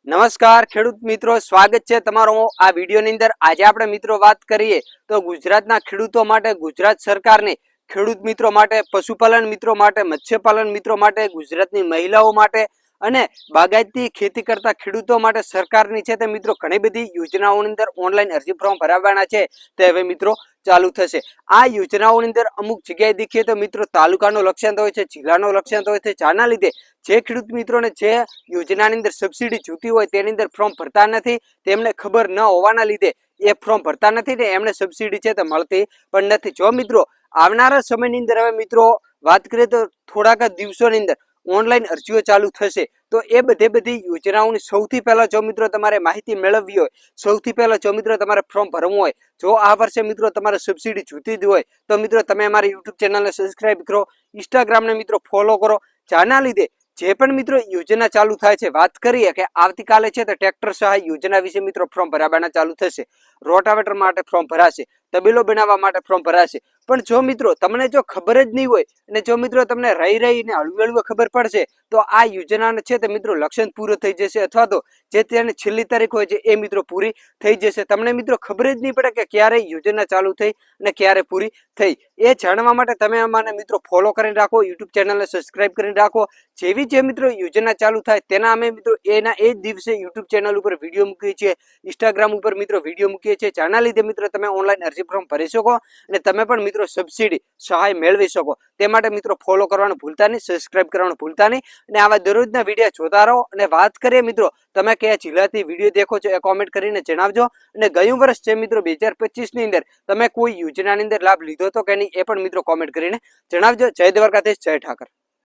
નમસ્કાર ખેડૂત મિત્રો, સ્વાગત છે તમારો આ વિડીયોની અંદર। આજે આપણે મિત્રો વાત કરીએ તો ગુજરાતના ખેડૂતો માટે, ગુજરાત સરકારની ખેડૂત મિત્રો માટે, પશુપાલન મિત્રો માટે, મત્સ્યપાલન મિત્રો માટે, ગુજરાતની મહિલાઓ માટે અને બાગાયતી ખેતી કરતા ખેડૂતો માટે સરકારની છે તે મિત્રો ઘણી બધી યોજનાઓની અંદર ઓનલાઈન અરજી ફોર્મ ભરાવવાના છે તે હવે મિત્રો ચાલુ થશે। આ યોજનાઓની અંદર અમુક જગ્યાએ દેખીએ તો મિત્રો તાલુકાનો લક્ષ્યાંક હોય છે, જિલ્લાનો લક્ષ્યાંક હોય છે, જેના લીધે જે ખેડૂત મિત્રોને જે યોજનાની અંદર સબસિડી જોતી હોય તેની અંદર ફોર્મ ભરતા નથી, તેમને ખબર ન હોવાના લીધે એ ફોર્મ ભરતા નથી ને એમને સબસિડી છે તે મળતી પણ નથી। જો મિત્રો આવનારા સમયની અંદર હવે મિત્રો વાત કરીએ તો થોડાક દિવસોની અંદર ઓનલાઈન અરજીઓ ચાલુ થશે તો એ બધી યોજનાઓની સૌથી પહેલા જો મિત્રો તમારે માહિતી મેળવવી હોય, સૌથી પહેલા જો મિત્રો તમારે ફોર્મ ભરવું હોય, જો આ વર્ષે મિત્રો તમારે સબસિડી જોતી જ હોય તો મિત્રો તમે અમારી યુટ્યુબ ચેનલને સબસ્ક્રાઇબ કરો, ઇન્સ્ટાગ્રામને મિત્રો ફોલો કરો, જેના લીધે જે પણ મિત્રો યોજના ચાલુ થાય છે, વાત કરીએ કે આવતીકાલે છે તો ટ્રેક્ટર સહાય યોજના વિશે મિત્રો ફોર્મ ભરાવાના ચાલુ થશે, રોટાવેટર માટે ફોર્મ ભરાશે, તબેલો બનાવવા માટે ફોર્મ ભરાશે। પણ જો મિત્રો તમને જો ખબર જ નહીં હોય અને જો મિત્રો તમને રહીને હળવું ખબર પડશે તો આ યોજનાને છે તે મિત્રો લક્ષ્યાંક પૂરો થઈ જશે અથવા તો જે તેની છેલ્લી તારીખ હોય છે એ મિત્રો પૂરી થઈ જશે। તમને મિત્રો ખબર જ નહીં પડે કે ક્યારે યોજના ચાલુ થઈ અને ક્યારે પૂરી થઈ। એ જાણવા માટે તમે અમારે મિત્રો ફોલો કરીને રાખો, યુટ્યુબ ચેનલને સબસ્ક્રાઇબ કરીને રાખો। જેવી જે મિત્રો યોજના ચાલુ થાય તેના અમે મિત્રો એના એ જ દિવસે યુટ્યુબ ચેનલ ઉપર વિડીયો મૂકીએ છીએ, ઇન્સ્ટાગ્રામ ઉપર મિત્રો વિડીયો મૂકીએ છીએ, જેના લીધે મિત્રો તમે ઓનલાઈન અરજી ફોર્મ ભરી શકો અને તમે પણ મિત્રો સબસિડી સહાય મેળવી શકો। તે માટે મિત્રો ફોલો કરવાનું ભૂલતા નહીં, સબસ્ક્રાઇબ કરવાનું ભૂલતા નહીં અને આવા દરરોજના વિડીયો જોતા રહો। અને વાત કરીએ મિત્રો તમે કયા જિલ્લાથી વિડીયો દેખો છો એ કોમેન્ટ કરીને જણાવજો। અને ગયું વર્ષ છે મિત્રો 2025 ની અંદર તમે કોઈ યોજનાની અંદર લાભ લીધો હતો કે નહીં એ પણ મિત્રો કોમેન્ટ કરીને જણાવજો। જય દ્વારકાધીશ, જય ઠાકર।